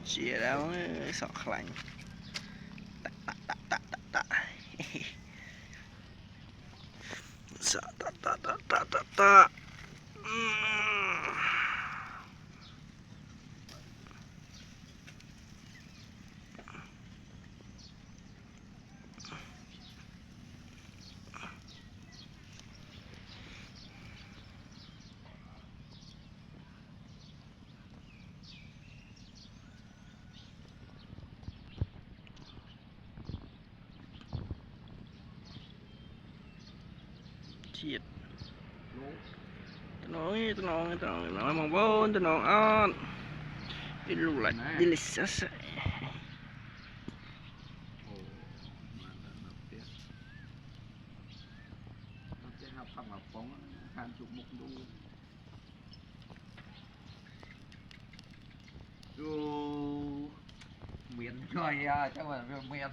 chia đâu sọ lạnh tạ tạ tạ tạ tạ tạ sọ tạ tạ tạ tạ tạ tạ chết nói mong vốn tôi nói on đi lù lại đi lịch sẽ miền trời chắc là miền